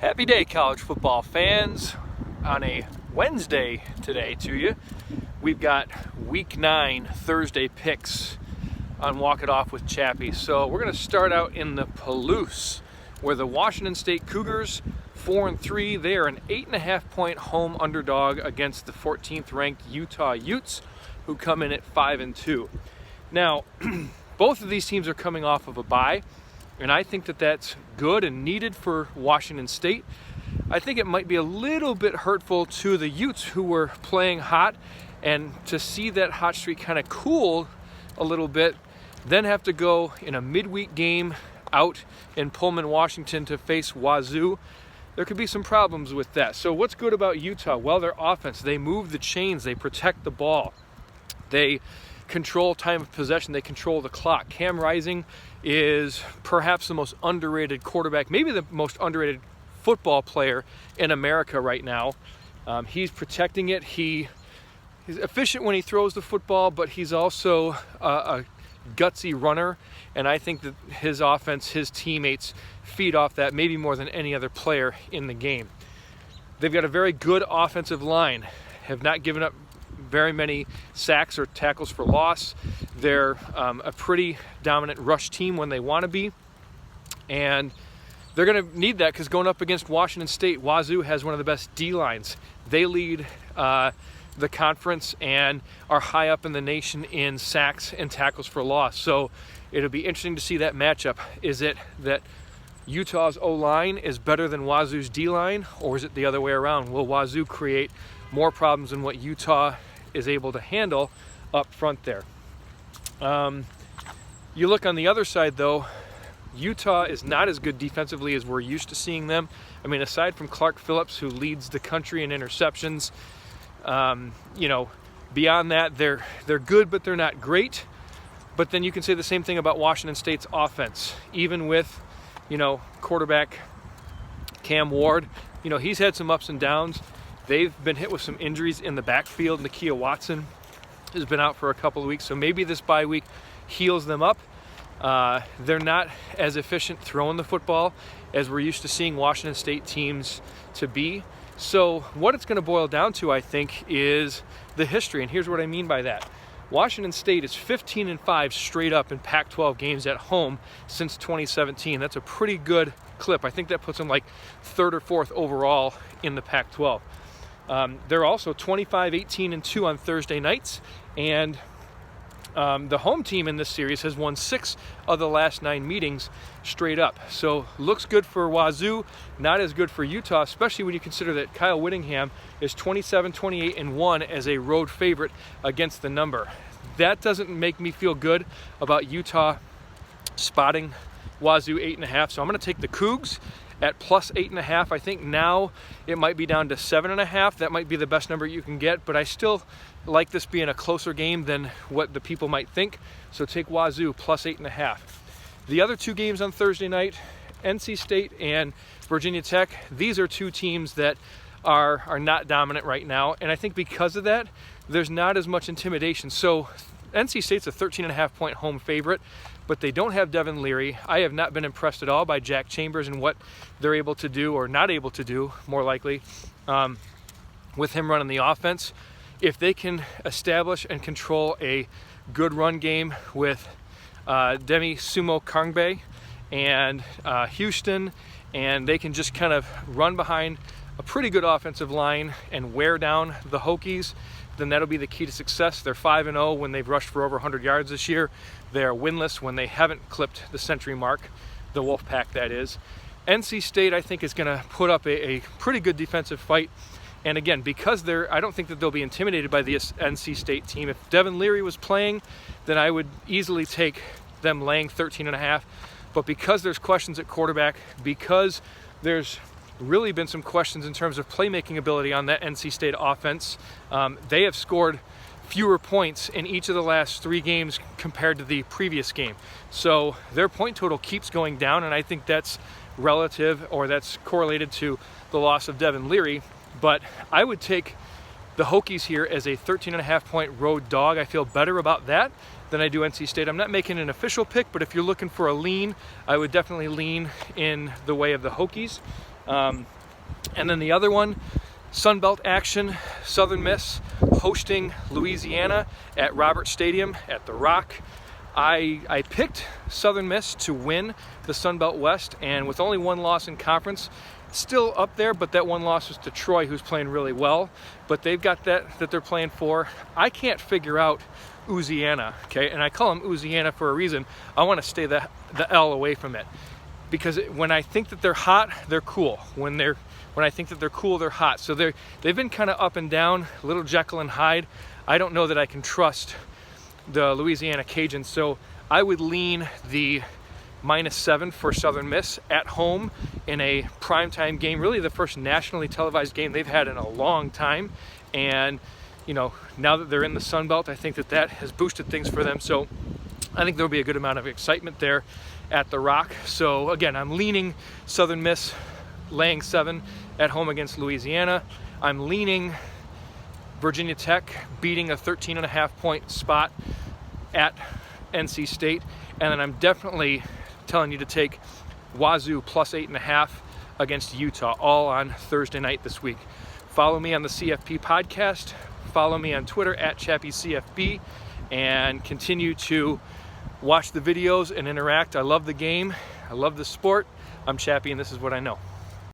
Happy day, college football fans. On a Wednesday today to you, we've got week 9 Thursday picks on Walk It Off with Chappy. So we're going to start out in the Palouse, where the Washington State Cougars, 4-3, they are an 8.5-point home underdog against the 14th ranked Utah Utes, who come in at 5-2. Now, both of these teams are coming off of a bye, and I think that that's good and needed for Washington State. I think it might be a little bit hurtful to the Utes, who were playing hot, and to see that hot streak kind of cool a little bit, then have to go in a midweek game out in Pullman, Washington to face Wazoo. There could be some problems with that. So what's good about Utah? Well, their offense. They move the chains. They protect the ball. They control time of possession. They control the clock. Cam Rising is perhaps the most underrated quarterback, maybe the most underrated football player in America right now. He's protecting it. He's efficient when he throws the football, but he's also a gutsy runner, and I think that his offense, his teammates feed off that maybe more than any other player in the game. They've got a very good offensive line, have not given up very many sacks or tackles for loss. They're a pretty dominant rush team when they want to be, and they're going to need that because going up against Washington State, Wazoo has one of the best D-lines. They lead the conference and are high up in the nation in sacks and tackles for loss. So it'll be interesting to see that matchup. Is it that Utah's O-line is better than Wazoo's D-line, or is it the other way around? Will Wazoo create more problems than what Utah is able to handle up front there? You look on the other side, though, Utah is not as good defensively as we're used to seeing them. I mean, aside from Clark Phillips, who leads the country in interceptions, beyond that, they're good, but they're not great. But then you can say the same thing about Washington State's offense. Even with, quarterback Cam Ward, he's had some ups and downs. They've been hit with some injuries in the backfield. Nakia Watson has been out for a couple of weeks, so maybe this bye week heals them up. They're not as efficient throwing the football as we're used to seeing Washington State teams to be. So what it's going to boil down to, I think, is the history, and here's what I mean by that. Washington State is 15-5 straight up in Pac-12 games at home since 2017. That's a pretty good clip. I think that puts them like 3rd or 4th overall in the Pac-12. They're also 25-18-2 on Thursday nights, and the home team in this series has won 6 of the last 9 meetings straight up. So looks good for Wazoo, not as good for Utah, especially when you consider that Kyle Whittingham is 27-28-1 as a road favorite against the number. That doesn't make me feel good about Utah spotting Wazoo 8.5. So I'm going to take the Cougs at plus 8.5. I think now it might be down to 7.5. That might be the best number you can get, but I still like this being a closer game than what the people might think. So take Wazoo plus 8.5. The other 2 games on Thursday night, NC State and Virginia Tech, these are 2 teams that are not dominant right now. And I think because of that, there's not as much intimidation. So NC State's a 13.5-point home favorite, but they don't have Devin Leary. I have not been impressed at all by Jack Chambers and what they're able to do, or not able to do, more likely, with him running the offense. If they can establish and control a good run game with Demi Sumo Kangbe and Houston, and they can just kind of run behind a pretty good offensive line and wear down the Hokies, then that'll be the key to success. They're 5-0 when they've rushed for over 100 yards this year. They are winless when they haven't clipped the century mark, the Wolfpack that is. NC State, I think, is going to put up a pretty good defensive fight. And again, because I don't think that they'll be intimidated by the NC State team. If Devin Leary was playing, then I would easily take them laying 13.5. But because there's questions at quarterback, because there's really been some questions in terms of playmaking ability on that NC State offense, they have scored fewer points in each of the last 3 games compared to the previous game. So their point total keeps going down, and I think that's relative, or that's correlated to the loss of Devin Leary. But I would take the Hokies here as a 13.5-point road dog. I feel better about that than I do NC State. I'm not making an official pick, but if you're looking for a lean, I would definitely lean in the way of the Hokies. And then the other one, Sun Belt action, Southern Miss hosting Louisiana at Roberts Stadium at the Rock. I picked Southern Miss to win the Sun Belt West, and with only one loss in conference, still up there, but that one loss was to Troy, who's playing really well. But they've got that they're playing for. I can't figure out Louisiana, okay? And I call them Louisiana for a reason. I want to stay the L away from it, because when I think that they're hot, they're cool. When I think that they're cool, they're hot. So they've been kind of up and down, a little Jekyll and Hyde. I don't know that I can trust the Louisiana Cajuns, so I would lean the -7 for Southern Miss at home in a primetime game, really the first nationally televised game they've had in a long time. And you know, now that they're in the Sun Belt, I think that has boosted things for them. So I think there'll be a good amount of excitement there at the Rock. So again, I'm leaning Southern Miss laying 7 at home against Louisiana. I'm leaning Virginia Tech beating a 13.5-point spot at NC State. And then I'm definitely telling you to take Wazoo +8.5 against Utah, all on Thursday night this week. Follow me on the CFP podcast. Follow me on Twitter at ChappyCFB, and continue to watch the videos and interact. I love the game. I love the sport. I'm Chappy, and this is what I know.